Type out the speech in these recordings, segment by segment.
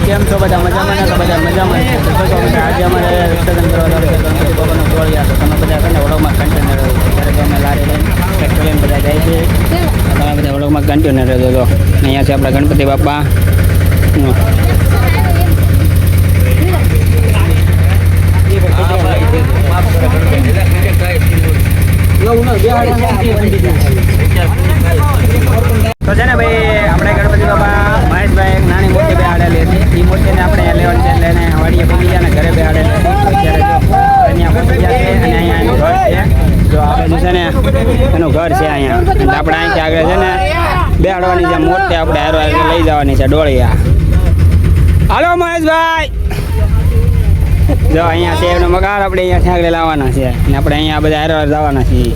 કેમ છો બધા મજામાં ને? તો બધા મજામાં છે. તો બધા આજે અમારે વિસર્જન કરવા જવાનું છે ગણપતિ બાપાનું ટોળિયા. તો તમે બધા છે ને વડોમાં કન્ટેનર ત્યારે અમે લારી લઈને ટ્રેક્ટર લઈને બધા જાય છે. તમે બધા વડોમાં કન્ટેનર રહેજો. તો અહીંયા છે આપણા ગણપતિ બાપા. તો છે ને ભાઈ આપણે ગણપતિ બાપા મહેશભાઈ એક નાની મૂર્તિ બેહાડેલી હતી. એ મૂર્તિને આપણે લેવાની છે એટલે એને વાડીએ પગી ગયા ને ઘરે બેહાડેલી હતી. અત્યારે જો અહીંયા પગી ગયા છે અને અહીંયા એનું ઘર છે. જો આ બાજુ છે ને એનું ઘર છે અહીંયા. એટલે આપણે અહીંથી આગળ છે ને બેહાડવાની છે મૂર્તિ આપણે હારો લઈ જવાની છે ડોળિયા. હાલો મહેશભાઈ, જો અહીંયા છે એનો મગાર આપણે અહીંયાથી આગળ લાવવાના છે અને આપણે અહીંયા બધા હારો જવાના છીએ.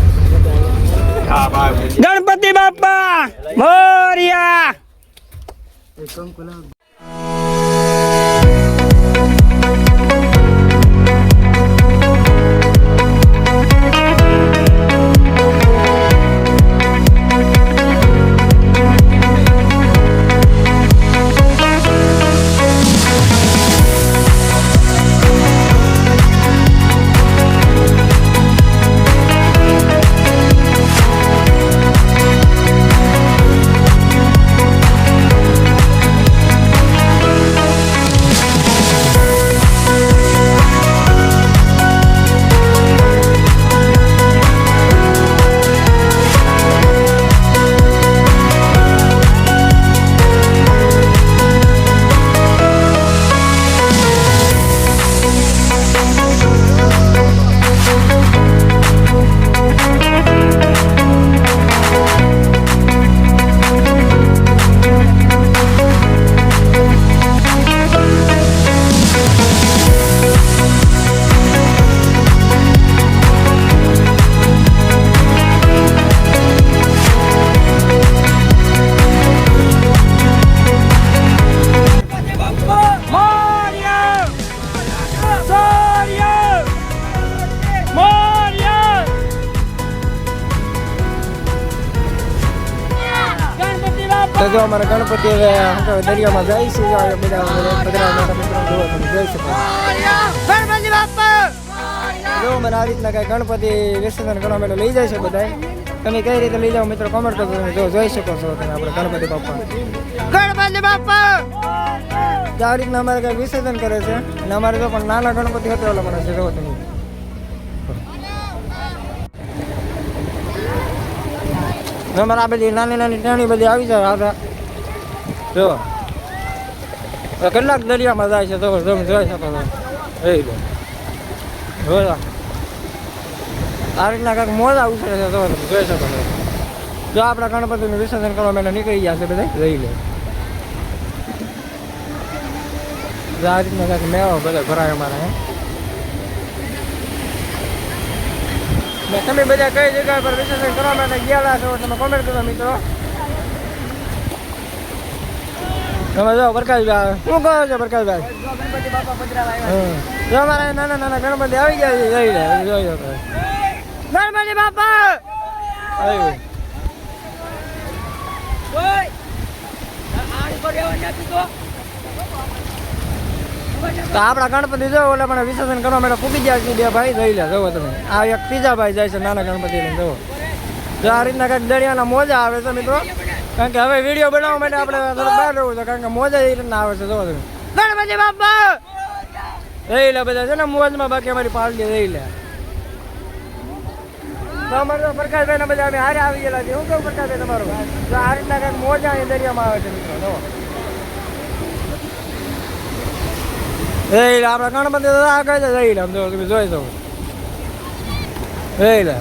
ગણપતિ બાપા મોરિયા. તો જો અમારે ગણપતિ હવે દરિયામાં જાય છે. બધા જોઈ શકો ગણપતિ બાપા જો મને આ રીતના કઈ ગણપતિ વિસર્જન કરવા માટે લઈ જાય છે બધા. તમે કઈ રીતે લઈ જાઓ મિત્રો કોમેન્ટ કરો. તમે જો જોઈ શકો છો તમે આપણે ગણપતિ બાપા આ રીતના અમારે કઈ વિસર્જન કરે છે. અને અમારે જો પણ નાના ગણપતિ હતા ઓલા મને છે. જો તમે અમારે આ બધી નાની નાની ટેણી બધી આવી જાય. આવતા જો કેટલાક દરિયામાં જાય છે. તો તમે જોઈ શકો છો આ રીતના કાંઈક મોજા ઉછળે છે. તો તમે જોઈ શકો છો. જો આપણા ગણપતિનું વિસર્જન કરવા માટે નીકળી ગયા છે બધા. લઈ લે આ રીતના કાંઈક મેળો બધા ભરાય અમારે. તમે બધા કઈ જગ્યા પર વિસર્જન કરવા માટે ગયેલા છો તમે કોમેન્ટ કરો મિત્રો. તમે જો પ્રકાશભાઈ શું કહો છો પ્રકાશભાઈ? ગણપતિ બાપા પધરાવા અમારા નાના નાના ગણપતિ આવી ગયા છે. જોઈ લે જોઈ લો ગણપતિ બાપા તો આપણા ગણપતિ જો એટલે પણ વિસર્જન કરવા માટે પૂકી ગયા છે બે ભાઈ. જોઈ લે જોવો તમે. આ એક ત્રીજા ભાઈ જાય છે નાના ગણપતિ લઈને. જોવો જો આ રીતના કંઈક દરિયાના મોજા આવે છે મિત્રો. કારણ કે હવે વિડીયો બનાવવા માટે આપણે બહાર રહેવું છે. કારણ કે મોજા એ રીતના આવે છે. જોવો તમે ગણપતિ બાપા રહી લે બધા છે ને મોજમાં. બાકી અમારી પાર્ટી રહી લે તો અમારે તો પ્રકાશભાઈ ને બધા અમે હારે આવી ગયેલા છે. શું કેવું પ્રકાશભાઈ તમારું? તો આ રીતના કંઈક મોજા અહીં દરિયામાં આવે છે મિત્રો. જો આપણા ગણપતિ આગળ જઈ લે. તમે જોઈ શકો રહી લે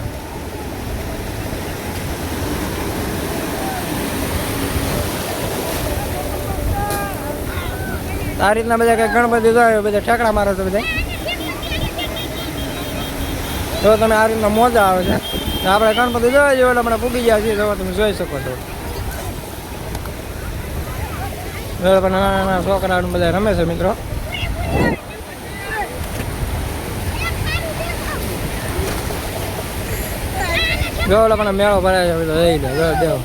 આ રીતના બધા કંઈક ગણપતિ જોયો બધા ઠેકડા મારે છે બધા. જો તમે આ રીતના મોજા આવે છે. આપણે ગણપતિ જોવા જઈએ એટલે આપણે પૂગી ગયા છીએ. જો તમે જોઈ શકો છો નાના નાના છોકરા બધા રમે છે મિત્રો. જો પણ મેળો ભરાય છે. લઈ લે દેવ